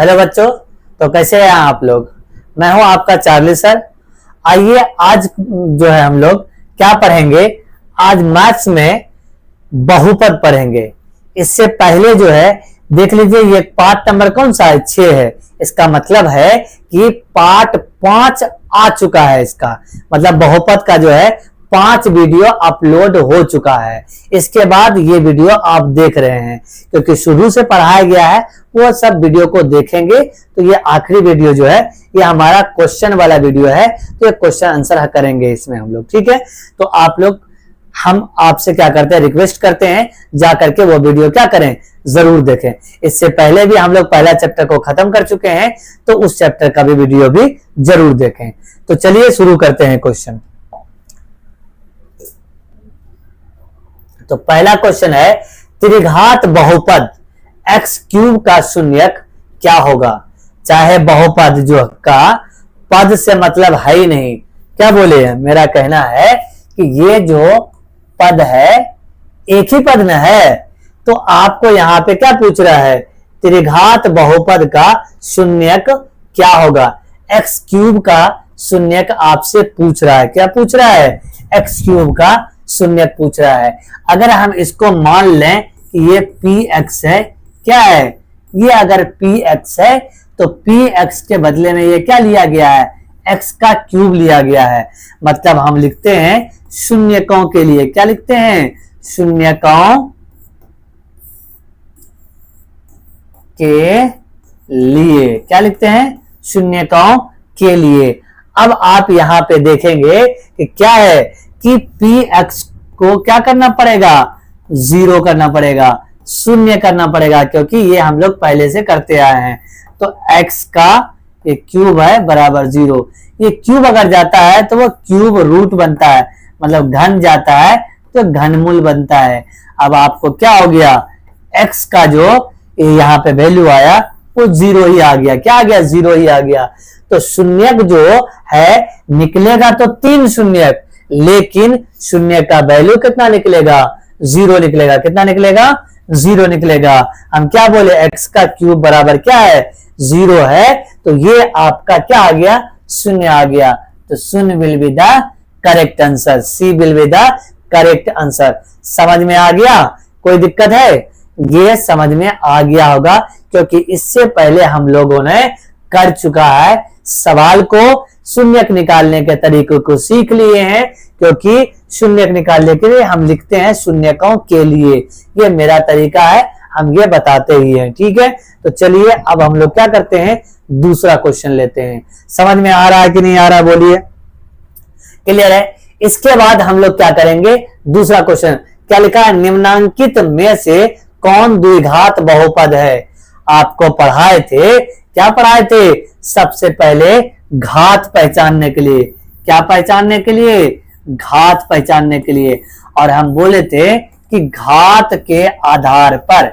Hello बच्चों, तो कैसे हैं आप लोग। मैं हूं आपका चार्ली सर। आइए आज जो है हम लोग क्या पढ़ेंगे। आज मैथ्स में बहुपद पढ़ेंगे। इससे पहले जो है देख लीजिए ये पार्ट नंबर कौन सा है, 6 है। इसका मतलब है कि पार्ट 5 आ चुका है। इसका मतलब बहुपद का जो है 5 वीडियो अपलोड हो चुका है। इसके बाद ये वीडियो आप देख रहे हैं क्योंकि शुरू से पढ़ाया गया है, वो सब वीडियो को देखेंगे। तो ये आखिरी वीडियो जो है ये हमारा क्वेश्चन वाला वीडियो है, तो ये क्वेश्चन आंसर करेंगे इसमें हम लोग, ठीक है। तो आप लोग, हम आपसे क्या करते हैं, रिक्वेस्ट करते हैं जा करके वो वीडियो क्या करें, जरूर देखें। इससे पहले भी हम लोग पहला चैप्टर को खत्म कर चुके हैं, तो उस चैप्टर का भी वीडियो भी जरूर देखें। तो चलिए शुरू करते हैं क्वेश्चन। तो पहला क्वेश्चन है, त्रिघात बहुपद x क्यूब का शून्यक क्या होगा। चाहे बहुपद जो का पद से मतलब है ही नहीं, क्या बोले, मेरा कहना है कि ये जो पद है एक ही पद न है। तो आपको यहां पे क्या पूछ रहा है, त्रिघात बहुपद का शून्यक क्या होगा। x क्यूब का शून्यक आपसे पूछ रहा है। क्या पूछ रहा है, x क्यूब का शून्यक पूछ रहा है। अगर हम इसको मान लें कि ये px है, क्या है ये, अगर px है तो px के बदले में ये क्या लिया गया है, x का क्यूब लिया गया है। मतलब हम लिखते हैं शून्यकों के लिए, क्या लिखते हैं, शून्यकों के लिए, क्या लिखते हैं, शून्यकों के लिए। अब आप यहां पे देखेंगे कि क्या है कि px को क्या करना पड़ेगा, 0 करना पड़ेगा, शून्य करना पड़ेगा, क्योंकि ये हम लोग पहले से करते आए हैं। तो x का ये क्यूब है बराबर 0। ये क्यूब अगर जाता है तो वो क्यूब रूट बनता है, मतलब घन जाता है तो घनमूल बनता है। अब आपको क्या हो गया, x का जो यहाँ पे वैल्यू आया वो 0 ही आ गया। क्या आ गया, 0 ही आ गया। तो शून्यक जो है निकलेगा तो 3 शून्यक, लेकिन शून्य का वैल्यू कितना निकलेगा, 0 निकलेगा। कितना निकलेगा, 0 निकलेगा। हम क्या बोले, x का क्यूब बराबर क्या है, 0 है। तो ये आपका क्या आ गया, शून्य आ गया। तो शून्य will be the correct answer, C will be the correct answer. समझ में आ गया, कोई दिक्कत है, ये समझ में आ गया होगा क्योंकि इससे पहले हम लोगों ने कर चुका है। सवाल को शून्यक निकालने के तरीकों को सीख लिए हैं, क्योंकि शून्यक निकालने के लिए हम लिखते हैं शून्यकों के लिए। ये मेरा तरीका है, हम ये बताते ही हैं, ठीक है। तो चलिए अब हम लोग क्या करते हैं, दूसरा क्वेश्चन लेते हैं। समझ में आ रहा है कि नहीं आ रहा, बोलिए, क्लियर है। इसके बाद हम लोग क्या करेंगे, दूसरा क्वेश्चन क्या लिखा है, निम्नांकित में से कौन द्विघात बहुपद है। आपको पढ़ाए थे, क्या पढ़ाए थे, सबसे पहले घात पहचानने के लिए। क्या पहचानने के लिए, घात पहचानने के लिए। और हम बोले थे कि घात के आधार पर,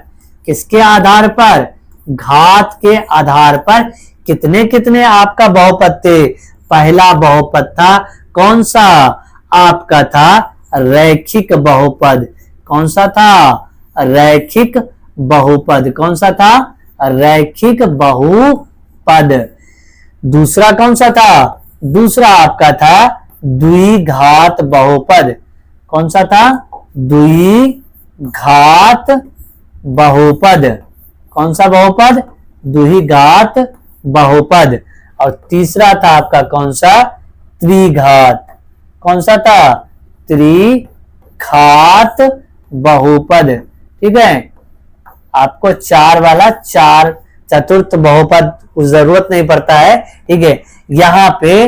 किसके आधार पर, घात के आधार पर कितने कितने आपका बहुपद थे। पहला बहुपद था कौन सा, आपका था रैखिक बहुपद। कौन सा था, रैखिक बहुपद। कौन सा था, रैखिक बहुपद। दूसरा कौन सा था, दूसरा आपका था द्विघात बहुपद। कौन सा था, द्विघात बहुपद। कौन सा बहुपद, द्विघात बहुपद। और तीसरा था आपका कौन सा, त्रिघात। कौन सा था, त्रिघात बहुपद, ठीक है। आपको 4 वाला, 4 चतुर्थ बहुपद जरूरत नहीं पड़ता है, ठीक है। यहाँ पे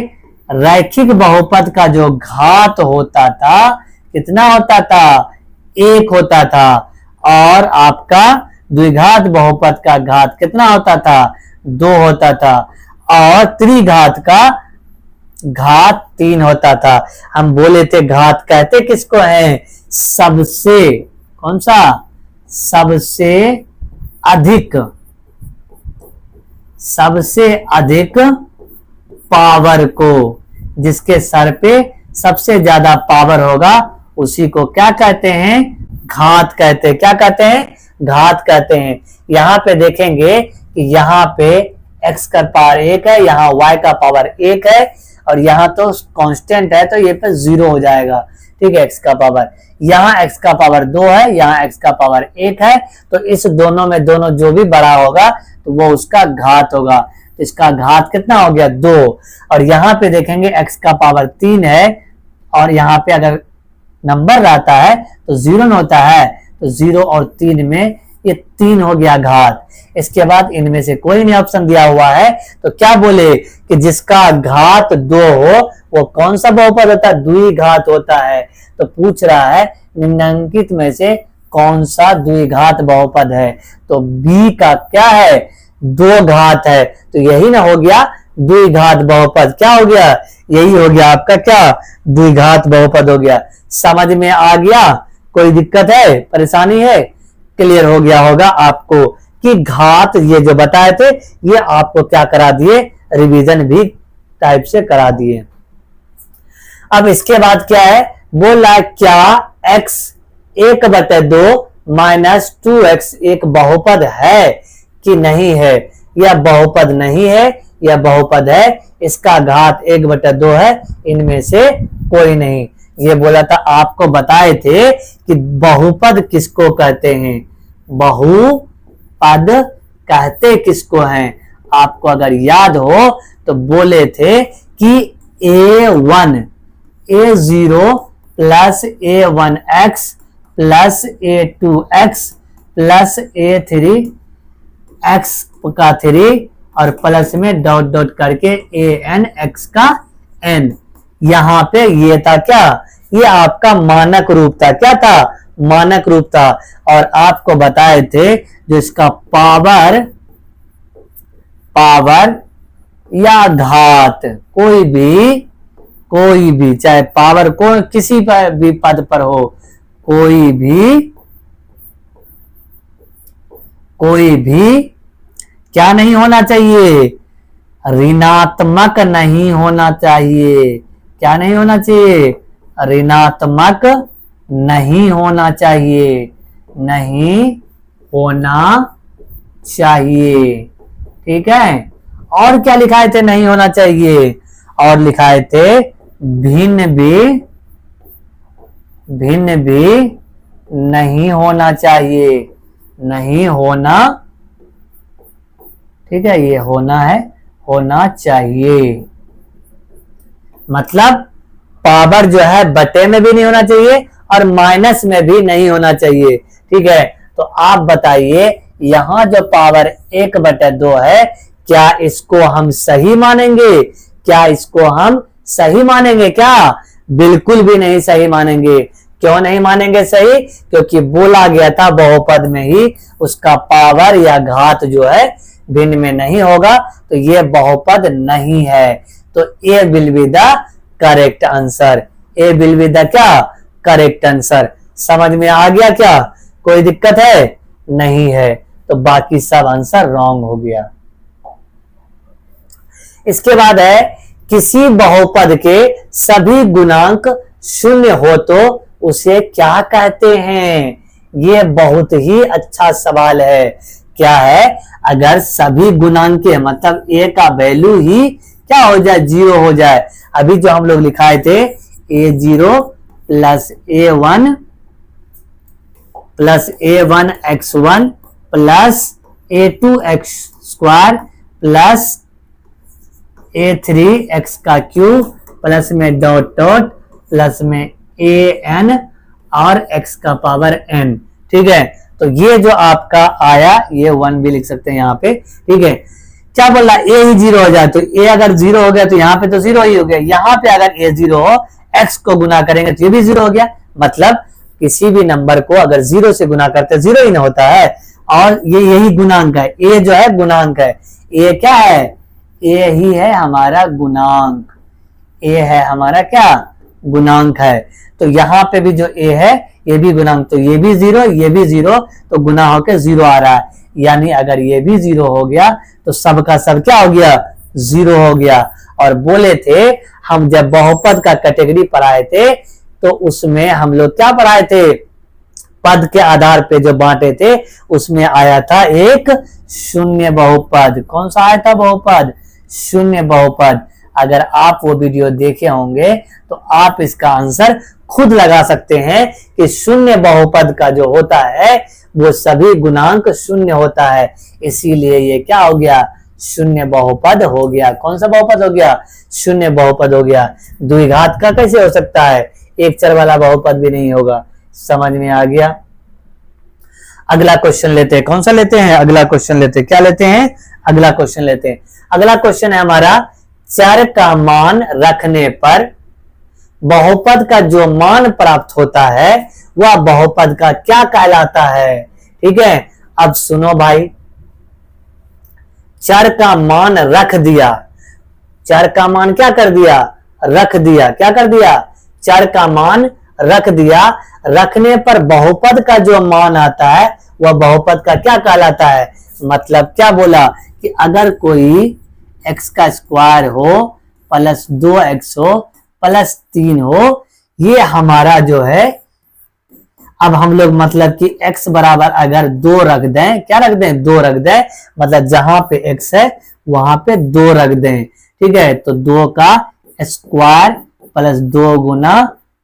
रैखिक बहुपद का जो घात होता था कितना होता था, 1 होता था। और आपका द्विघात बहुपद का घात कितना होता था, 2 होता था। और त्रिघात का घात 3 होता था। हम बोले थे घात कहते किसको है, सबसे, कौन सा, सबसे अधिक, सबसे अधिक पावर को। जिसके सर पे सबसे ज्यादा पावर होगा उसी को क्या कहते हैं, घात कहते हैं। क्या कहते हैं, घात कहते हैं। यहाँ पे देखेंगे कि यहाँ पे x का पावर 1 है, यहाँ y का पावर 1 है और यहाँ तो कांस्टेंट है तो ये पे 0 हो जाएगा। ठीक है, x का पावर, यहाँ x का पावर 2 है, यहाँ x का पावर 1 है, तो इस दोनों में दोनों जो भी बड़ा होगा तो वो उसका घात होगा। तो इसका घात कितना हो गया 2। और यहाँ पे देखेंगे x का पावर 3 है और यहाँ पे अगर नंबर रहता है तो 0 होता है, तो 0 और 3 में ये 3 हो गया घात। इसके बाद इनमें से कोई नहीं ऑप्शन दिया हुआ है, तो क्या बोले कि जिसका घात 2 हो वो कौन सा बहुपद होता है, द्विघात होता है। तो पूछ रहा है निम्नलिखित में से कौन सा द्विघात बहुपद है, तो बी का क्या है 2 घात है, तो यही ना हो गया द्विघात बहुपद। क्या हो गया, यही हो गया आपका क्या द्विघात बहुपद हो गया। समझ में आ गया, कोई दिक्कत है, परेशानी है, क्लियर हो गया होगा आपको कि घात ये जो बताए थे ये आपको क्या करा दिए, रिवीजन भी टाइप से करा दिए। अब इसके बाद क्या है, बोला क्या x 1/2 माइनस 2x एक बहुपद है कि नहीं है। यह बहुपद नहीं है, यह बहुपद है, इसका घात 1/2 है, इनमें से कोई नहीं। ये बोला था, आपको बताए थे कि बहुपद किसको कहते हैं, बहुपद कहते किसको हैं। आपको अगर याद हो तो बोले थे कि a1 a0 plus a1x plus a2x plus a3 x का 3 और प्लस में डॉट डॉट करके an x का n। यहाँ पे ये था क्या, ये आपका मानक रूप था। क्या था, मानक रूप था। और आपको बताए थे जो इसका पावर या घात कोई भी चाहे पावर को किसी पर भी पद पर हो, कोई भी क्या नहीं होना चाहिए, ऋणात्मक नहीं होना चाहिए। क्या नहीं होना चाहिए, ऋणात्मक नहीं होना चाहिए, नहीं होना चाहिए। ठीक है, और क्या लिखाए थे नहीं होना चाहिए, और लिखाए थे भिन्न भी नहीं होना चाहिए, नहीं होना। ठीक है, ये होना है, होना चाहिए मतलब पावर जो है बटे में भी नहीं होना चाहिए और माइनस में भी नहीं होना चाहिए। ठीक है, तो आप बताइए यहां जो पावर 1/2 है, क्या इसको हम सही मानेंगे, क्या इसको हम सही मानेंगे, क्या बिल्कुल भी नहीं सही मानेंगे। क्यों नहीं मानेंगे सही, क्योंकि बोला गया था बहुपद में ही उसका पावर या घात जो है भिन्न में नहीं होगा, तो ये बहुपद नहीं है। तो A will be the correct answer, A will be the क्या करेक्ट आंसर। समझ में आ गया क्या, कोई दिक्कत है, नहीं है, तो बाकी सब आंसर रॉन्ग हो गया। इसके बाद है किसी बहुपद के सभी गुणांक शून्य हो तो उसे क्या कहते हैं। ये बहुत ही अच्छा सवाल है। क्या है, अगर सभी गुणांक के मतलब a का वैल्यू ही क्या हो जाए, 0 हो जाए। अभी जो हम लोग लिखाए थे a0 plus a1 plus a1x1 plus a2x² plus a3x का क्यूब प्लस में डॉट डॉट प्लस में an और x का पावर n। ठीक है, तो ये जो आपका आया ये 1 भी लिख सकते हैं यहाँ पे। ठीक है, क्या बोल रहा है, a ही 0 हो जाए, तो a अगर 0 हो गया तो यहाँ पे तो 0 ही हो गया। यहाँ पे अगर a 0 हो, x को गुना करेंगे तो ये भी 0 हो गया। मतलब किसी भी नंबर को अगर 0 से गुना करते 0 ही ना होता है, और ये यही गुणांक है। a जो है गुणांक है, a क्या है, a ही है हमारा गुणांक, a है हमारा क्या गुणांक है। तो यहाँ पे भी जो a है ये भी गुणांक, तो ये भी 0 ये भी 0, तो गुना होकर 0 आ रहा है। यानी अगर ये भी 0 हो गया तो सब का सब क्या हो गया, 0 हो गया। और बोले थे हम जब बहुपद का कैटेगरी पढ़ाए थे तो उसमें हम लोग क्या पढ़ाए थे, पद के आधार पे जो बांटे थे उसमें आया था एक शून्य बहुपद। कौन सा आया था बहुपद? शून्य बहुपद। अगर आप वो वीडियो देखे होंगे तो आप इसका आंसर खुद लगा सकते हैं कि शून्य बहुपद का जो होता है वो सभी गुणांक शून्य होता है, इसीलिए ये क्या हो गया? शून्य बहुपद हो गया। कौन सा बहुपद हो गया? शून्य बहुपद हो गया। द्विघात का कैसे हो सकता है? एक चर वाला बहुपद भी नहीं होगा। समझ में आ गया? अगला क्वेश्चन लेते हैं। कौन सा लेते हैं? अगला क्वेश्चन लेते हैं। क्या लेते हैं? अगला क्वेश्चन लेते हैं। अगला क्वेश्चन है हमारा, चर का मान रखने पर बहुपद का जो मान प्राप्त होता है वह बहुपद का क्या कहलाता है? ठीक है, अब सुनो भाई, चर का मान रख दिया। चर का मान क्या कर दिया? रख दिया। क्या कर दिया? चर का मान रख दिया। रखने पर बहुपद का जो मान आता है वह बहुपद का क्या कहलाता है? मतलब क्या बोला कि अगर कोई x का स्क्वायर हो प्लस 2x हो प्लस 3 हो, ये हमारा जो है, अब हम लोग मतलब कि x बराबर अगर 2 रख दें, क्या रख दें? 2 रख दें, मतलब जहां पे x है वहां पे 2 रख दें। ठीक है, तो 2 का स्क्वायर प्लस 2 गुना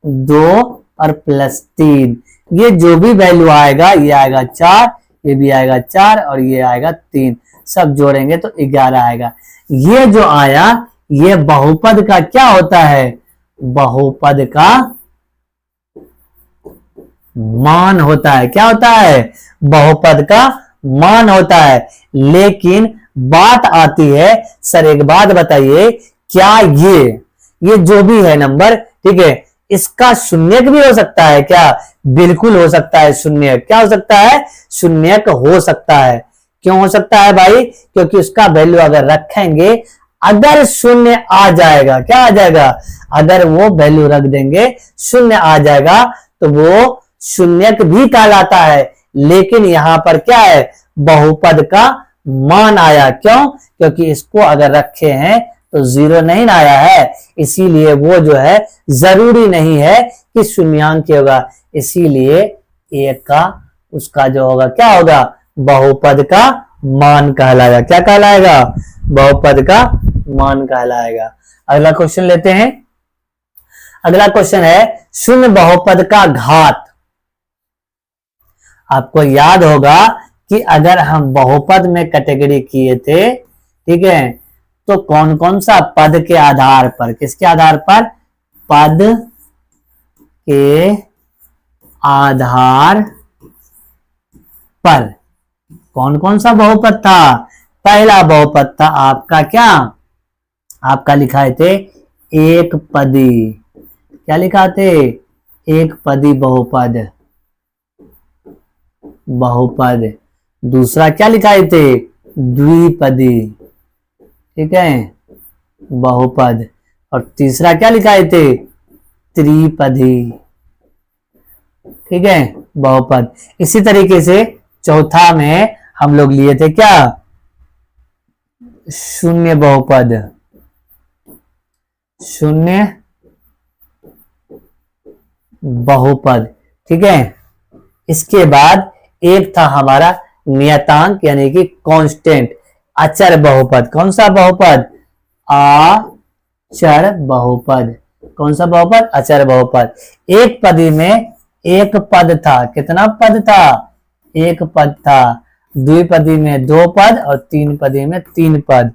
2 और प्लस 3, ये जो भी वैल्यू आएगा ये आएगा 4, ये भी आएगा 4 और ये आएगा 3, सब जोड़ेंगे तो 11 आएगा। ये जो आया ये बहुपद का क्या होता है? बहुपद का मान होता है। क्या होता है? बहुपद का मान होता है। लेकिन बात आती है, सर एक बात बताइए, क्या ये जो भी है नंबर, ठीक है, इसका शून्यक भी हो सकता है क्या? बिल्कुल हो सकता है शून्यक। क्या हो सकता है? शून्यक हो सकता है। क्यों हो सकता है भाई? क्योंकि उसका वैल्यू अगर रखेंगे, अगर शून्य आ जाएगा, क्या आ जाएगा? अगर वो वैल्यू रख देंगे शून्य आ जाएगा तो वो शून्यक भी कहलाता है। लेकिन यहां पर क्या है? बहुपद का मान आया। क्यों? क्योंकि इसको अगर रखे हैं तो 0 नहीं आया है, इसीलिए वो जो है जरूरी नहीं है कि शून्यांक होगा, इसीलिए एक का उसका जो होगा क्या होगा? बहुपद का मान कहलाएगा। क्या कहलाएगा? बहुपद का मान कहलाएगा। अगला क्वेश्चन लेते हैं। अगला क्वेश्चन है शून्य बहुपद का घात। आपको याद होगा कि अगर हम बहुपद में कैटेगरी किए थे, ठीक है, तो कौन कौन सा पद के आधार पर, किसके आधार पर? पद के आधार पर कौन कौन सा बहुपद था? पहला बहुपद था आपका क्या? आपका लिखाए थे एक पदी। क्या लिखा थे? एक पदी बहुपद। बहुपद। दूसरा क्या लिखाए थे? द्विपदी। ठीक है, बहुपद। और तीसरा क्या लिखाए थे? त्रिपदी। ठीक है, बहुपद। इसी तरीके से चौथा में हम लोग लिए थे क्या? शून्य बहुपद। शून्य बहुपद। ठीक है, इसके बाद एक था हमारा नियतांक यानी कि कांस्टेंट, अचर बहुपद। कौन सा बहुपद? अचर बहुपद। कौन सा बहुपद? अचर बहुपद। एक पदी में एक पद था। कितना पद था? एक पद था। द्विपदी में 2 पद और 3 पदी में 3 पद।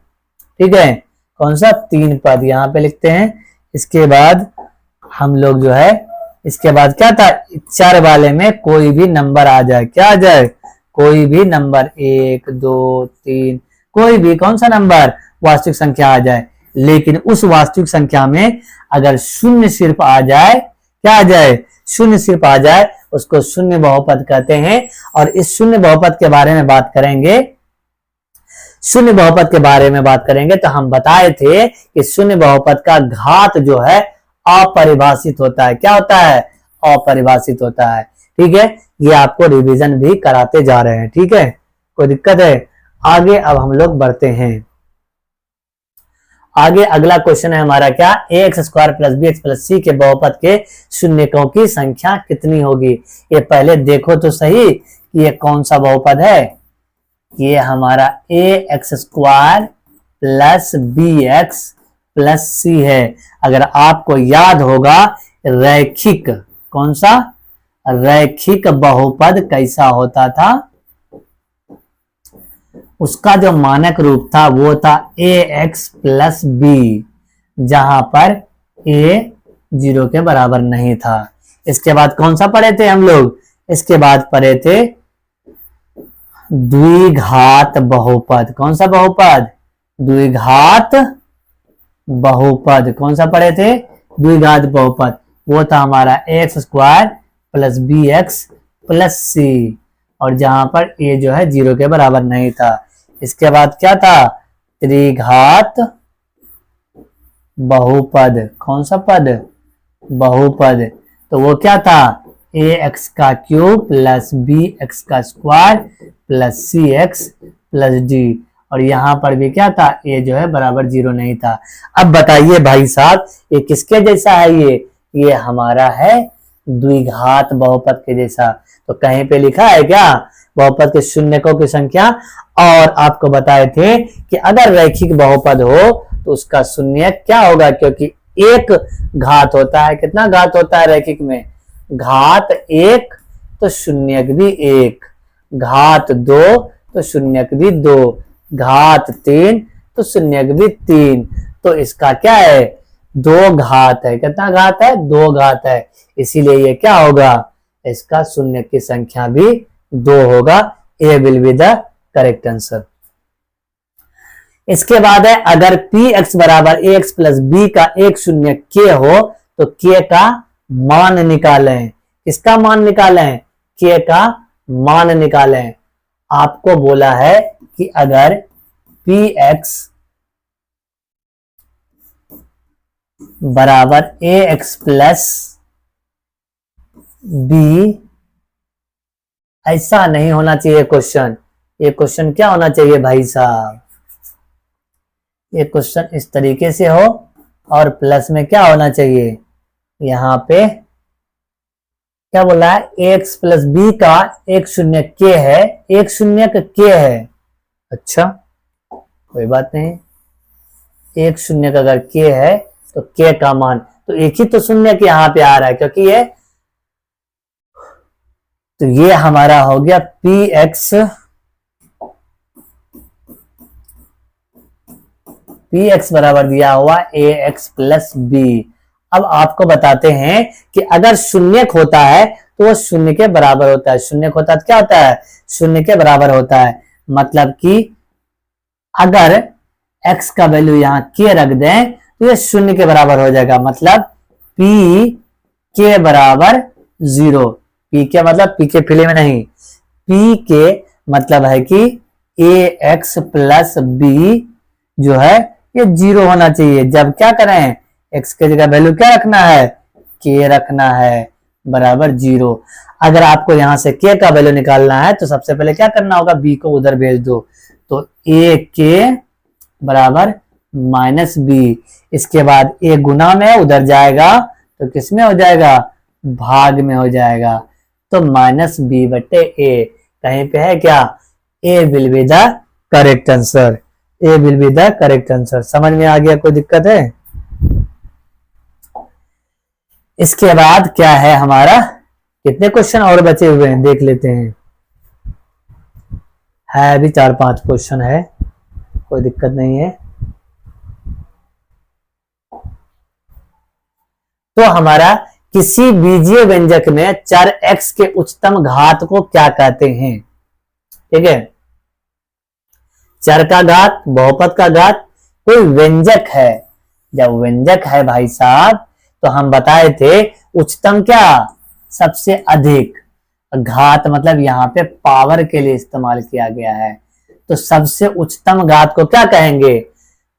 ठीक है, कौन सा? 3 पद यहां पे लिखते हैं। इसके बाद हम लोग जो है, इसके बाद क्या था? चर वाले में कोई भी नंबर आ जाए। क्या आ जाए? कोई भी नंबर, 1 2 3, कोई भी, कौन सा नंबर? वास्तविक संख्या आ जाए। लेकिन उस वास्तविक संख्या में अगर शून्य सिर्फ आ जाए, क्या आ जाए? शून्य सिर्फ आ जाए, उसको शून्य बहुपद कहते हैं। और इस शून्य बहुपद के बारे में बात करेंगे, शून्य बहुपद के बारे में बात करेंगे तो हम बताए थे कि शून्य बहुपद का घात जो है अपरिभाषित होता है। क्या होता है? अपरिभाषित होता है। ठीक है, ये आपको रिवीजन भी कराते जा रहे हैं। ठीक है, कोई दिक्कत है? आगे अब हम लोग बढ़ते हैं। आगे अगला क्वेश्चन है हमारा क्या, A X square plus B X plus C के बहुपद के शून्यकों की संख्या कितनी होगी। ये पहले देखो तो सही कि ये कौन सा बहुपद है। ये हमारा A X square plus B X plus C है। अगर आपको याद होगा रैखिक, कौन सा, रैखिक बहुपद कैसा होता था, उसका जो मानक रूप था वो था ए एक्स प्लस बी, जहां पर ए 0 के बराबर नहीं था। इसके बाद कौन सा पढ़े थे हम लोग, इसके बाद पढ़े थे द्विघात बहुपद। कौन सा बहुपद, द्विघात बहुपद। कौन सा पढ़े थे, द्विघात बहुपद। वो था हमारा A X square plus B X plus C, और जहां पर ए जो है 0 के बराबर नहीं था। इसके बाद क्या था, त्रिघात बहुपद। कौन सा पद, बहुपद। तो वो क्या था, ए एक्स का क्यूब प्लस बी एक्स का स्क्वायर प्लस सी एक्स प्लस डी, और यहां पर भी क्या था, ए जो है बराबर 0 नहीं था। अब बताइए भाई साहब ये किसके जैसा है, ये हमारा है द्विघात बहुपद के जैसा। तो कहीं पे लिखा है क्या, बहुपद के शून्यकों की संख्या, और आपको बताए थे कि अगर रैखिक बहुपद हो तो उसका शून्यक क्या होगा, क्योंकि एक घात होता है। कितना घात होता है रैखिक में, घात 1 तो शून्यक भी 1, घात 2 तो शून्यक भी 2, घात 3 तो शून्यक भी 3। तो इसका क्या है, 2 घात है। कितना घात है, 2 घात है। इसीलिए ये क्या होगा, इसका शून्य की संख्या भी 2 होगा। A will be the correct answer. इसके बाद है अगर पी एक्स बराबर ए एक्स प्लस बी का एक शून्य के हो तो के का मान निकालें। किसका मान निकालें, के का मान निकालें। आपको बोला है कि अगर पी एक्स बराबर ए एक्स प्लस बी, ऐसा नहीं होना चाहिए क्वेश्चन। ये क्वेश्चन क्या होना चाहिए भाई साहब, ये क्वेश्चन इस तरीके से हो, और प्लस में क्या होना चाहिए, यहां पे क्या बोला है, ए एक्स प्लस बी का एक शून्य के है, एक शून्य के है। अच्छा कोई बात नहीं, एक शून्य का अगर के है तो के का मान, तो एक ही तो शून्य के यहां पे आ रहा है, क्योंकि ये, तो ये हमारा हो गया पी एक्स बराबर दिया हुआ ए एक्स प्लस बी। अब आपको बताते हैं कि अगर शून्यक होता है तो वो शून्य के बराबर होता है। शून्यक होता है तो क्या होता है, शून्य के बराबर होता है। मतलब कि अगर x का वैल्यू यहाँ k रख दें तो ये शून्य के बराबर हो जाएगा। मतलब p के बराबर 0। p के मतलब p के फिले में नहीं, p के मतलब है कि ए एक्स प्लस बी जो है ये 0 होना चाहिए। जब क्या करें, x के जगह वैल्यू क्या रखना है, k रखना है, बराबर 0। अगर आपको यहां से k का वैल्यू निकालना है तो सबसे पहले क्या करना होगा, b को उधर भेज दो, तो a k बराबर माइनस बी। इसके बाद a गुना में उधर जाएगा तो किस में हो जाएगा, भाग में हो जाएगा, तो माइनस बी बटे ए। कहीं पे है क्या, A will be the correct answer, A will be the correct answer. समझ में आ गया, कोई दिक्कत है। इसके बाद क्या है हमारा, कितने क्वेश्चन और बचे हुए हैं देख लेते हैं। है अभी 4-5 क्वेश्चन है, कोई दिक्कत नहीं है। तो हमारा किसी बीजीय व्यंजक में चर x के उच्चतम घात को क्या कहते हैं। ठीक है, चर का घात, बहुपद का घात, कोई व्यंजक है। जब व्यंजक है भाई साहब तो हम बताए थे उच्चतम क्या, सबसे अधिक, घात मतलब यहाँ पे पावर के लिए इस्तेमाल किया गया है। तो सबसे उच्चतम घात को क्या कहेंगे,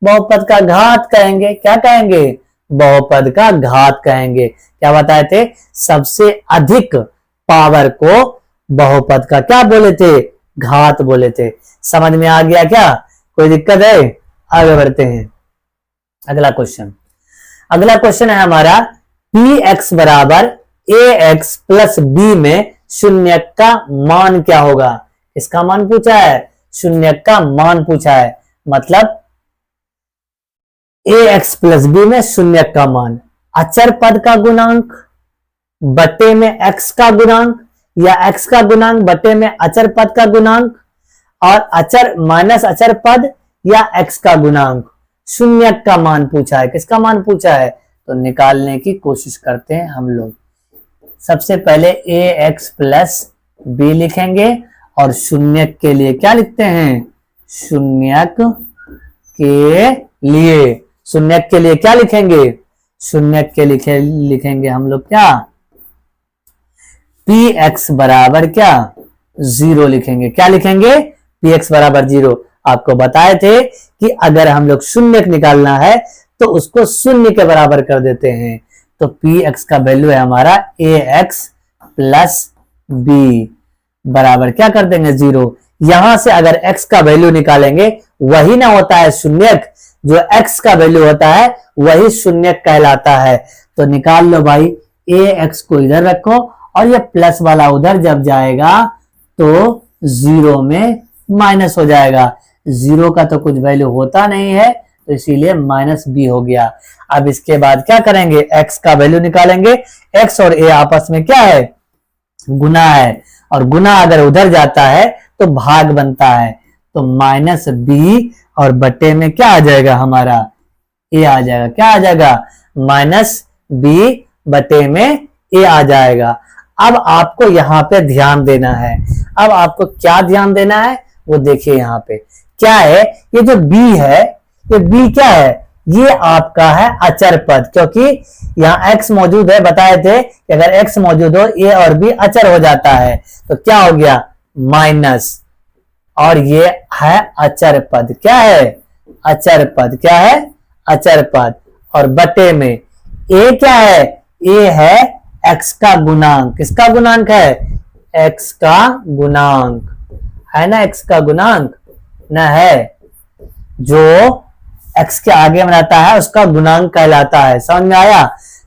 बहुपद का घात कहेंगे। क्या कहेंगे, बहुपद का घात कहेंगे। क्या बताए थे, सबसे अधिक पावर को बहुपद का क्या बोले थे, घात बोले थे। समझ में आ गया क्या, कोई दिक्कत है, आगे बढ़ते हैं। अगला क्वेश्चन है हमारा पी एक्स बराबर ए एक्स प्लस बी में शून्य का मान क्या होगा। इसका मान पूछा है, शून्य का मान पूछा है, मतलब ए एक्स प्लस बी में शून्य का मान, अचर पद का गुणांक बटे में एक्स का गुणांक, या एक्स का गुणांक बटे में अचर पद का गुणांक, और अचर माइनस अचर पद या एक्स का गुणांक। शून्य का मान पूछा है, किसका मान पूछा है, तो निकालने की कोशिश करते हैं हम लोग। सबसे पहले ए एक्स प्लस बी लिखेंगे और शून्य के लिए क्या लिखते हैं, शून्यक के लिए, शून्यक के लिए क्या लिखेंगे, शून्यक के लिखेंगे हम लोग क्या, पी एक्स बराबर क्या 0 लिखेंगे। क्या लिखेंगे, पी एक्स बराबर 0। आपको बताए थे कि अगर हम लोग शून्यक निकालना है तो उसको शून्य के बराबर कर देते हैं। तो पी एक्स का वैल्यू है हमारा ए एक्स प्लस बी बराबर क्या कर देंगे 0। यहां से अगर x का वैल्यू निकालेंगे वही ना होता है शून्यक, जो x का वैल्यू होता है वही शून्यक कहलाता है। तो निकाल लो भाई, ए एक्स को इधर रखो और ये प्लस वाला उधर जब जाएगा तो 0 में माइनस हो जाएगा। 0 का तो कुछ वैल्यू होता नहीं है तो इसीलिए माइनस बी हो गया। अब इसके बाद क्या करेंगे, x का वैल्यू निकालेंगे। x और a आपस में क्या है, गुना है, और गुना अगर उधर जाता है तो भाग बनता है। तो माइनस बी और बटे में क्या आ जाएगा हमारा, a आ जाएगा। क्या आ जाएगा, माइनस बी बटे में a आ जाएगा। अब आपको यहाँ पे ध्यान देना है। अब आपको क्या ध्यान देना है वो देखिए, यहाँ पे क्या है, ये जो b है, ये b क्या है, ये आपका है अचर पद, क्योंकि यहाँ x मौजूद है। बताए थे कि अगर x मौजूद हो a और b अचर हो जाता है तो क्या हो गया, माइनस, और ये है अचर पद। क्या है, अचर पद। क्या है, अचर पद। और बटे में a क्या है, a है x का गुणांक। किसका गुणांक है, x का गुणांक है ना, x का गुणांक ना है, जो x के आगे में रहता है उसका गुणांक कहलाता है। समझ में आया,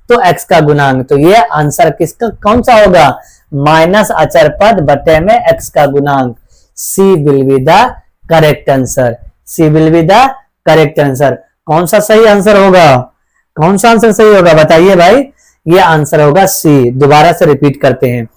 तो x का गुणांक। तो ये आंसर किसका कौन सा होगा, माइनस अचर पद बटे में x का गुणांक। C will be the correct answer। C will be the correct answer। कौन सा सही आंसर होगा, कौन सा आंसर सही होगा बताइए भाई, ये आंसर होगा C। दोबारा से रिपीट करते हैं।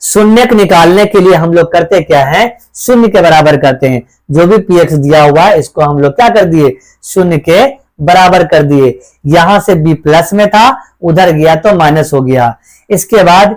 शून्यक निकालने के लिए हम लोग करते क्या है, शून्य के बराबर करते हैं। जो भी पी एक्स दिया हुआ है इसको हम लोग क्या कर दिए, शून्य के बराबर कर दिए। यहां से b प्लस में था, उधर गया तो माइनस हो गया। इसके बाद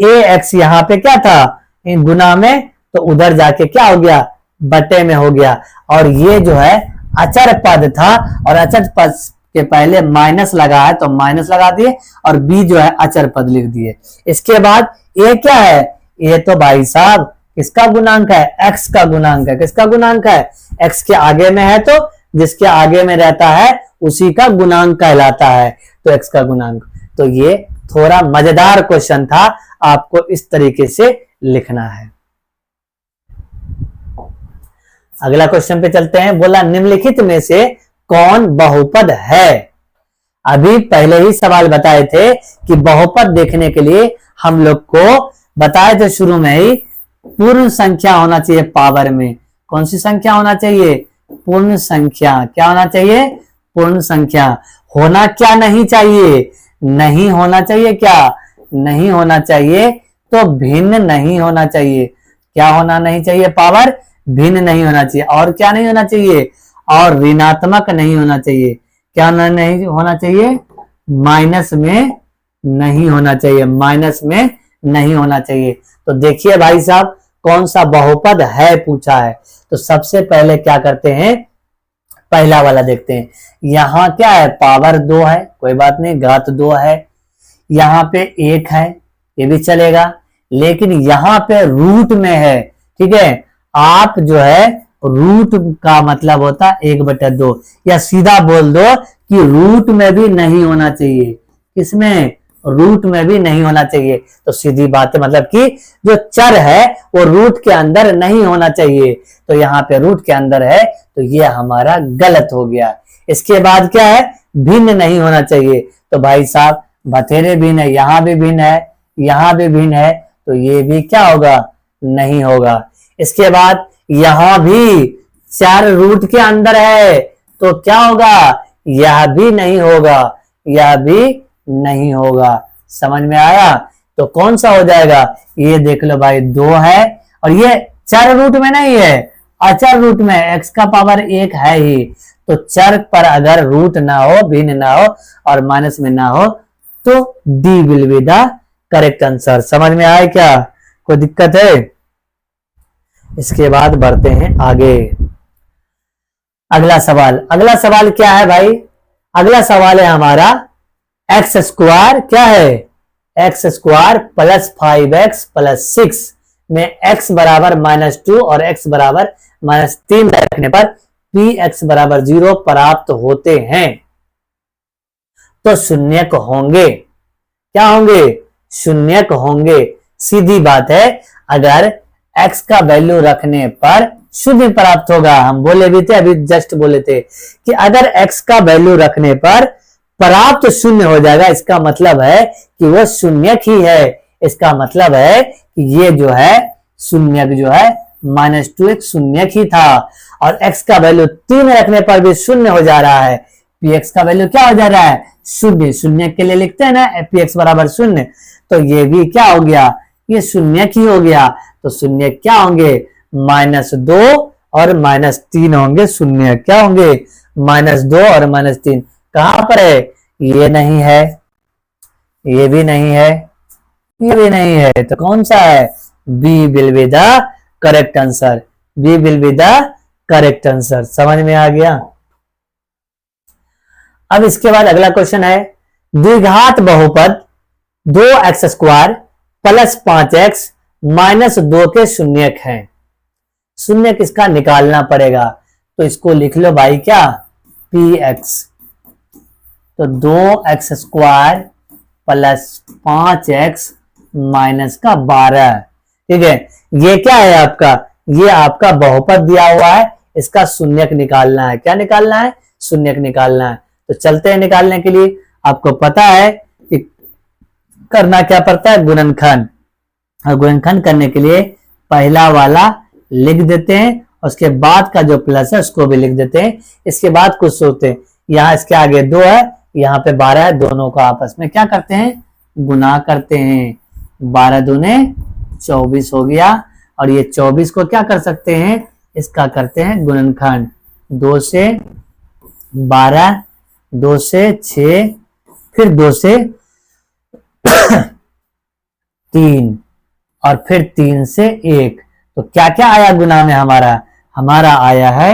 ए एक्स यहाँ पे क्या था, गुना में, तो उधर जाके क्या हो गया, बटे में हो गया। और ये जो है अचर पद था, और अचर पद के पहले माइनस लगा है तो माइनस लगा दिए, और b जो है अचर पद लिख दिए। इसके बाद a क्या है, a तो भाई साहब किसका गुणांक है, x का गुणांक है। किसका गुणांक है, x के आगे में है तो जिसके आगे में रहता है उसी का गुणांक कहलाता है, तो x का गुणांक। तो ये थोड़ा मजेदार क्वेश्चन था, आपको इस तरीके से लिखना है। अगला क्वेश्चन पे चलते हैं। बोला निम्नलिखित में से कौन बहुपद है। अभी पहले ही सवाल बताए थे कि बहुपद देखने के लिए हम लोग को बताए थे शुरू में ही, पूर्ण संख्या होना चाहिए पावर में। कौन सी संख्या होना चाहिए, पूर्ण संख्या। क्या होना चाहिए, पूर्ण संख्या। होना क्या नहीं चाहिए, नहीं होना चाहिए। क्या नहीं होना चाहिए, तो भिन्न नहीं होना चाहिए। क्या होना नहीं चाहिए, पावर भिन्न नहीं होना चाहिए। और क्या नहीं होना चाहिए, और ऋणात्मक नहीं होना चाहिए। क्या नहीं होना चाहिए, माइनस में नहीं होना चाहिए, माइनस में नहीं होना चाहिए। तो देखिए भाई साहब कौन सा बहुपद है पूछा है। तो सबसे पहले क्या करते हैं, पहला वाला देखते हैं। यहाँ क्या है, पावर 2 है, कोई बात नहीं, घात 2 है। यहाँ पे 1 है, ये भी चलेगा, लेकिन यहाँ पे रूट में है। ठीक है, आप जो है रूट का मतलब होता है 1/2, या सीधा बोल दो कि रूट में भी नहीं होना चाहिए। किसमें, रूट में भी नहीं होना चाहिए। तो सीधी बात है, मतलब कि जो चर है वो रूट के अंदर नहीं होना चाहिए। तो यहाँ पे रूट के अंदर है, तो ये हमारा गलत हो गया। इसके बाद क्या है, भिन्न नहीं होना चाहिए। तो भाई साहब बथेरे भिन्न है, यहां भी भिन्न है, यहां भी भिन्न है, तो ये भी क्या होगा, नहीं होगा। इसके बाद यहां भी 4 रूट के अंदर है, तो क्या होगा, यह भी नहीं होगा, यह भी नहीं होगा। समझ में आया? तो कौन सा हो जाएगा, ये देख लो भाई 2 है, और ये 4 रूट में नहीं है, अचर रूट में, x का पावर 1 है ही। तो चर पर अगर रूट ना हो, भिन्न ना हो और माइनस में ना हो, तो D will be the correct answer. समझ में आया क्या, कोई दिक्कत है? इसके बाद बढ़ते हैं आगे। अगला सवाल क्या है भाई, अगला सवाल है हमारा एक्स स्क्वायर क्या है, x square plus 5x plus 6 में x बराबर -2 और x बराबर -3 रखने पर px बराबर 0 प्राप्त होते हैं, तो शून्यक होंगे। क्या होंगे, शून्यक होंगे। सीधी बात है, अगर x का वैल्यू रखने पर शून्य प्राप्त होगा। हम बोले भी थे, अभी जस्ट बोले थे कि अगर x का वैल्यू रखने पर प्राप्त शून्य हो जाएगा, इसका मतलब है कि वो शून्यक ही है। इसका मतलब है कि ये जो है शून्यक जो है -2 एक शून्यक ही था, और x का वैल्यू 3 रखने पर भी शून्य हो जा रहा है। px का वैल्यू क्या हो जा रहा है, शून्य। शून्य के लिए लिखते हैं ना px बराबर 0, तो ये भी क्या हो गया, ये शून्यक ही हो गया। तो शून्य क्या होंगे, -2 और -3 होंगे शून्य। क्या होंगे, -2 और -3। कहां पर है, ये नहीं है, ये भी नहीं है, ये भी नहीं है, तो कौन सा है, B will be the correct answer, B will be the correct answer. समझ में आ गया? अब इसके बाद अगला क्वेश्चन है, द्विघात बहुपद 2x square plus 5x minus 2 के शून्यक हैं। शून्यक इसका निकालना पड़ेगा, तो इसको लिख लो भाई क्या, px। तो 2x square plus 5x minus का 12, ठीक है। ये क्या है आपका, ये आपका बहुपद दिया हुआ है, इसका शून्यक निकालना है। क्या निकालना है, शून्यक निकालना है। तो चलते हैं निकालने के लिए। आपको पता है कि करना क्या पड़ता है, गुणनखंड। और गुणनखंड करने के लिए पहला वाला लिख देते हैं, उसके बाद का जो प्लस है उसको भी लिख देते हैं। इसके बाद कुछ सोचते हैं, यहाँ इसके आगे 2 है, यहाँ पे 12 है, दोनों को आपस में क्या करते हैं, गुना करते हैं। 12 दूने 24 हो गया, और ये 24 को क्या कर सकते हैं, इसका करते हैं गुणनखंड। 2 से 12, 2 से 6, फिर 2 से 3, और फिर 3 से 1। तो क्या क्या आया गुना में हमारा आया है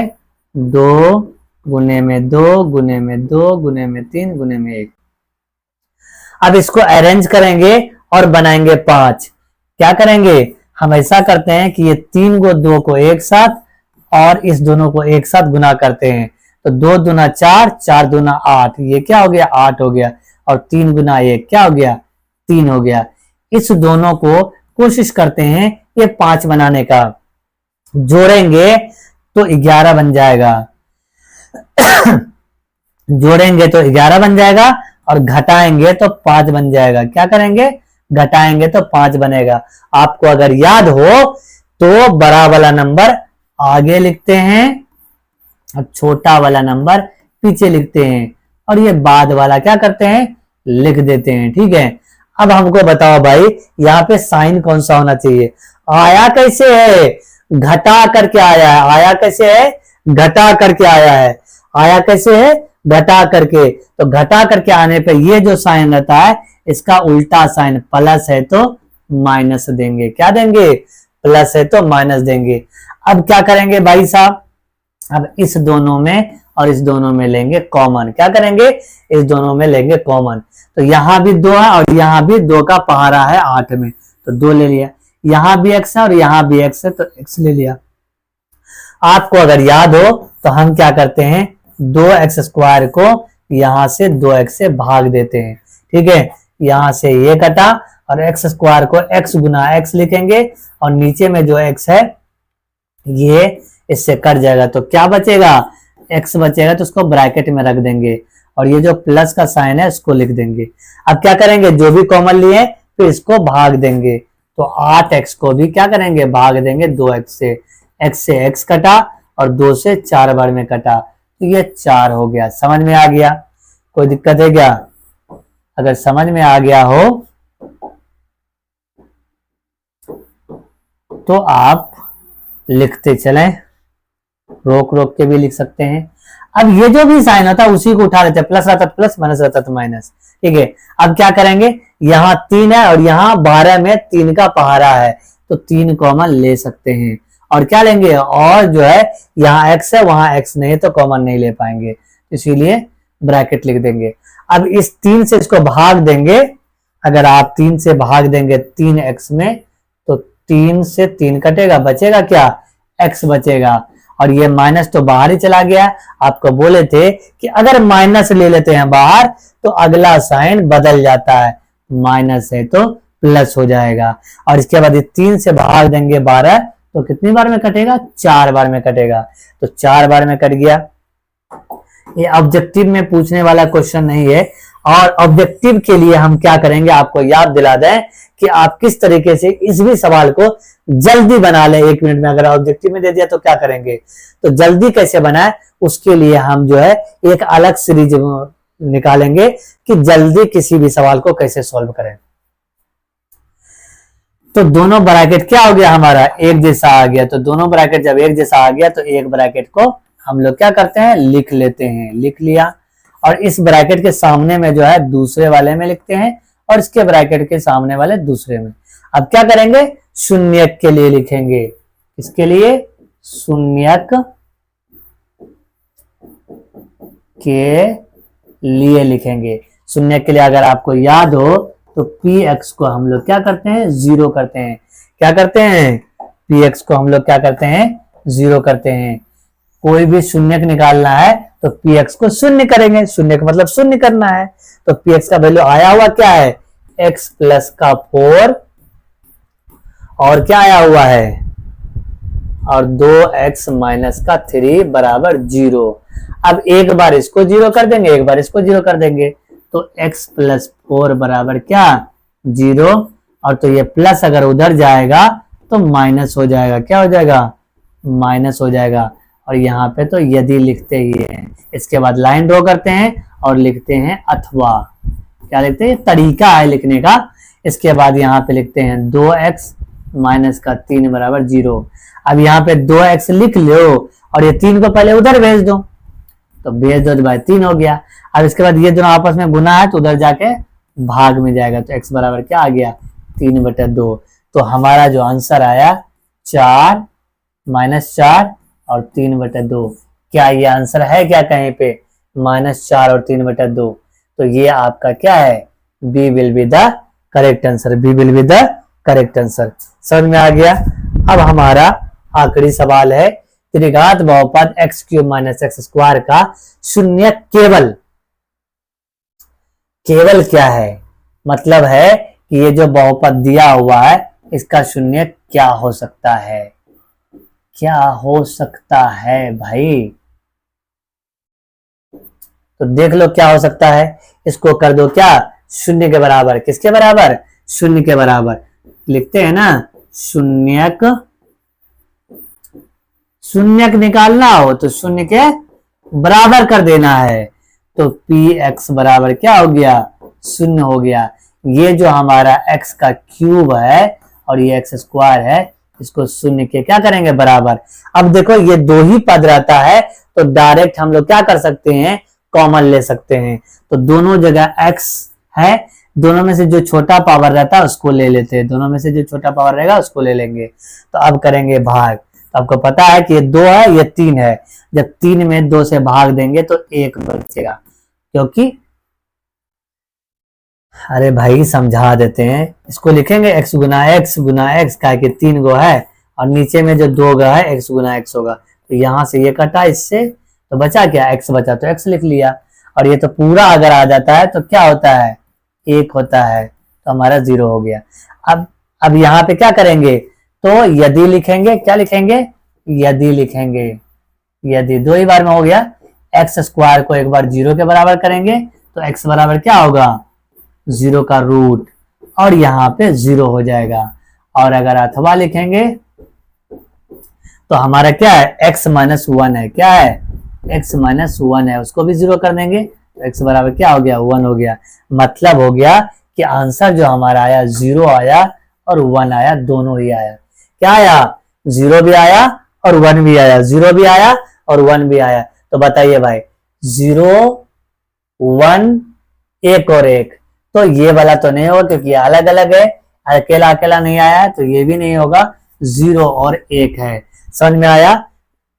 2 गुने में 2 गुने में 2 गुने में 3 गुने में 1। अब इसको अरेंज करेंगे और बनाएंगे 5। क्या करेंगे, हम ऐसा करते हैं कि ये 3 को 2 को एक साथ और इस दोनों को एक साथ गुना करते हैं। तो 2 दूना 4, 4 दूना 8, ये क्या हो गया, 8 हो गया, और 3 गुना 1 क्या हो गया, 3 हो गया। इस दोनों को कोशिश करते हैं ये 5 बनाने का, जोड़ेंगे तो 11 बन जाएगा। जोड़ेंगे तो 11 बन जाएगा, और घटाएंगे तो 5 बन जाएगा। क्या करेंगे, घटाएंगे तो 5 बनेगा। आपको अगर याद हो तो बड़ा वाला नंबर आगे लिखते हैं और छोटा वाला नंबर पीछे लिखते हैं, और ये बाद वाला क्या करते हैं, लिख देते हैं। ठीक है, अब हमको बताओ भाई यहाँ पे साइन कौन सा होना चाहिए। आया कैसे है, घटा करके आया है। आया कैसे है, घटा करके आया है। आया कैसे है, घटा करके। तो घटा करके आने पे ये जो साइन रहता है, इसका उल्टा साइन, प्लस है तो माइनस देंगे। क्या देंगे, प्लस है तो माइनस देंगे। अब क्या करेंगे भाई साहब, अब इस दोनों में और इस दोनों में लेंगे कॉमन। क्या करेंगे, इस दोनों में लेंगे कॉमन। तो यहां भी 2 है और यहां भी 2 का पहाड़ा है 8 में, तो 2 ले लिया। यहां भी x है और यहां भी x है, तो x ले लिया। आपको अगर याद हो तो हम क्या करते हैं, 2x स्क्वायर को यहां से 2x से भाग देते हैं। ठीक है, यहां से ये कटा, और x स्क्वायर को x गुना x लिखेंगे, और नीचे में जो x है ये इससे कट जाएगा। तो क्या बचेगा, एक्स बचेगा तो उसको ब्रैकेट में रख देंगे और ये जो प्लस का साइन है उसको लिख देंगे। अब क्या करेंगे, जो भी कॉमन लिए फिर इसको भाग देंगे, तो 8x को भी क्या करेंगे, भाग देंगे 2x से। x से x कटा और 2 से 4 बार में कटा, तो ये 4 हो गया। समझ में आ गया? कोई दिक्कत है क्या? अगर समझ में आ गया हो तो आप लिखते चलें, रोक रोक के भी लिख सकते हैं। अब ये जो भी साइन होता है उसी को उठा लेते हैं, प्लस रहता प्लस, माइनस रहता तो माइनस। ठीक है, अब क्या करेंगे, यहाँ 3 है और यहाँ 12 में 3 का पहाड़ा है, तो 3 कॉमन ले सकते हैं। और क्या लेंगे, और जो है यहाँ x है वहां x नहीं तो कॉमन नहीं ले पाएंगे, इसीलिए ब्रैकेट लिख देंगे। अब इस 3 से इसको भाग देंगे, अगर आप 3 से भाग देंगे 3x में तो 3 से 3 कटेगा, बचेगा क्या, x बचेगा। और ये माइनस तो बाहर ही चला गया। आपको बोले थे कि अगर माइनस ले लेते हैं बाहर तो अगला साइन बदल जाता है, माइनस है तो प्लस हो जाएगा। और इसके बाद 3 से भाग देंगे 12 तो कितनी बार में कटेगा, 4 बार में कटेगा, तो 4 बार में कट गया। ये ऑब्जेक्टिव में पूछने वाला क्वेश्चन नहीं है। और ऑब्जेक्टिव के लिए हम क्या करेंगे, आपको याद दिला दें कि आप किस तरीके से इस भी सवाल को जल्दी बना ले 1 मिनट में। अगर ऑब्जेक्टिव में दे दिया तो क्या करेंगे, तो जल्दी कैसे बनाए उसके लिए हम जो है एक अलग सीरीज निकालेंगे कि जल्दी किसी भी सवाल को कैसे सॉल्व करें। तो दोनों ब्रैकेट क्या हो गया हमारा, एक जैसा आ गया। तो दोनों ब्रैकेट जब एक जैसा आ गया तो एक ब्रैकेट को हम लोग क्या करते हैं, लिख लेते हैं, लिख लिया। और इस ब्रैकेट के सामने में जो है दूसरे वाले में लिखते हैं और इसके ब्रैकेट के सामने वाले दूसरे में। अब क्या करेंगे, शून्यक के लिए लिखेंगे, इसके लिए शून्यक के लिए लिखेंगे। शून्यक के लिए अगर आपको याद हो तो px को हम लोग क्या करते हैं, 0 करते हैं। क्या करते हैं, px को हम लोग क्या करते हैं, 0 करते हैं। कोई भी शून्यक निकालना है तो px को शून्य करेंगे, शून्य का मतलब शून्य करना है। तो px का वैल्यू आया हुआ क्या है, x प्लस का 4 और क्या आया हुआ है, और 2x माइनस का 3 बराबर 0। अब एक बार इसको 0 कर देंगे, एक बार इसको 0 कर देंगे, तो x प्लस 4 बराबर क्या, 0। और तो ये प्लस अगर उधर जाएगा तो माइनस हो जाएगा, क्या हो जाएगा, माइनस हो जाएगा। और यहाँ पे तो यदि लिखते ही है, इसके बाद लाइन ड्रॉ करते हैं और लिखते हैं अथवा, क्या लिखते हैं, तरीका है लिखने का। इसके बाद यहाँ पे लिखते हैं 2x माइनस का 3 बराबर 0। अब यहाँ पे 2x लिख लो और ये 3 को पहले उधर भेज दो, तो भेज दो तो भाई 3 हो गया। अब इसके बाद ये दोनों आपस में गुना है तो उधर जाके भाग में जाएगा, तो x बराबर क्या आ गया, 3/2। तो हमारा जो आंसर आया 4 माइनस 4 और 3/2। क्या ये आंसर है क्या कहीं पे, -4 और 3/2। तो ये आपका क्या है, B will be the correct answer, B will be the correct answer. समझ में आ गया। अब हमारा आखिरी सवाल है, त्रिघात बहुपद x³ - x² का शून्य केवल, केवल क्या है, मतलब है कि ये जो बहुपद दिया हुआ है इसका शून्य क्या हो सकता है, क्या हो सकता है भाई। तो देख लो क्या हो सकता है, इसको कर दो क्या, शून्य के बराबर, किसके बराबर, शून्य के बराबर। लिखते हैं ना, शून्यक, शून्यक निकालना हो तो शून्य के बराबर कर देना है। तो px बराबर क्या हो गया, 0 हो गया। ये जो हमारा x का क्यूब है और ये x² है, इसको 0 के क्या करेंगे, बराबर। अब देखो ये 2 ही पद रहता है तो डायरेक्ट हम लोग क्या कर सकते हैं, कॉमन ले सकते हैं। तो दोनों जगह x है, दोनों में से जो छोटा पावर रहता है उसको ले लेते हैं, दोनों में से जो छोटा पावर रहेगा उसको ले लेंगे। तो अब करेंगे भाग। तो आपको पता है कि ये 2 है, ये 3 है, जब 3 में 2 से भाग देंगे तो 1 बचेगा, क्योंकि अरे भाई समझा देते हैं, इसको लिखेंगे x गुना x का कि 3 गो है और नीचे में जो 2 गो है x गुना x होगा। तो यहां से ये कटा इससे, तो बचा क्या, x बचा, तो x लिख लिया। और ये तो पूरा अगर आ जाता है तो क्या होता है, 1 होता है, तो हमारा 0 हो गया। अब यहाँ पे क्या करेंगे, तो यदि लिखेंगे, क्या लिखेंगे, यदि लिखेंगे, यदि 2 ही बार में हो गया, एक्स स्क्वायर को एक बार 0 के बराबर करेंगे तो एक्स बराबर क्या होगा, 0 का रूट, और यहाँ पे 0 हो जाएगा। और अगर अथवा लिखेंगे तो हमारा क्या है, x माइनस 1 है, क्या है, x माइनस 1 है, उसको भी 0 कर देंगे तो x बराबर क्या हो गया, 1 हो गया। मतलब हो गया कि आंसर जो हमारा आया 0 आया और 1 आया, दोनों ही आया। क्या आया, 0 भी आया और 1 भी आया, 0 भी आया और 1 भी आया। तो बताइए भाई, 0 1 एक और एक, तो ये वाला तो नहीं होगा क्योंकि अलग अलग है, अकेला अकेला नहीं आया है, तो ये भी नहीं होगा, 0 और 1 है। समझ में आया,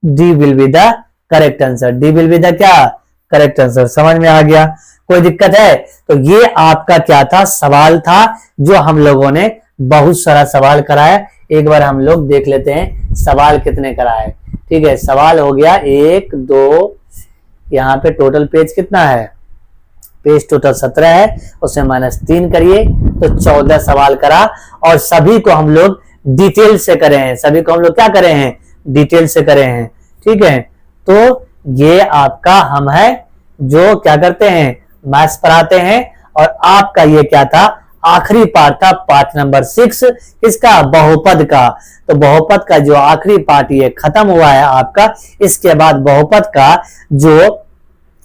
D will be the correct answer, D will be the क्या, करेक्ट आंसर। समझ में आ गया, कोई दिक्कत है? तो ये आपका क्या था, सवाल था जो हम लोगों ने बहुत सारा सवाल कराया। एक बार हम लोग देख लेते हैं सवाल कितने कराए। ठीक है, सवाल हो गया 1 2, यहाँ पे टोटल पेज कितना है, पेज टोटल 17 है, उसमें -3 करिए तो 14 सवाल करा, और सभी को हम लोग डिटेल से करे हैं, सभी को हम लोग क्या करे हैं, डिटेल से करे हैं। ठीक है, तो ये आपका हम है जो क्या करते हैं, मैथ्स पढ़ाते हैं, और आपका ये क्या था, आखिरी पार्ट था, पार्ट नंबर 6 इसका, बहुपद का। तो बहुपद का जो आखिरी पार्ट ये खत्म हुआ है आपका। इसके बाद बहुपद का जो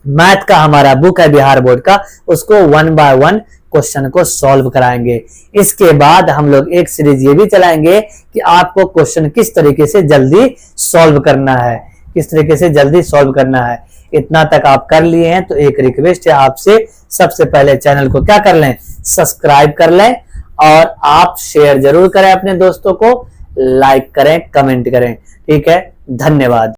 मैथ का हमारा बुक है बिहार बोर्ड का, उसको 1 बाय 1 क्वेश्चन को सॉल्व कराएंगे। इसके बाद हम लोग एक सीरीज ये भी चलाएंगे कि आपको क्वेश्चन किस तरीके से जल्दी सॉल्व करना है, किस तरीके से जल्दी सॉल्व करना है। इतना तक आप कर लिए हैं तो एक रिक्वेस्ट है आपसे, सबसे पहले चैनल को क्या कर लें, सब्सक्राइब कर लें, और आप शेयर जरूर करें अपने दोस्तों को, लाइक करें, कमेंट करें। ठीक है, धन्यवाद।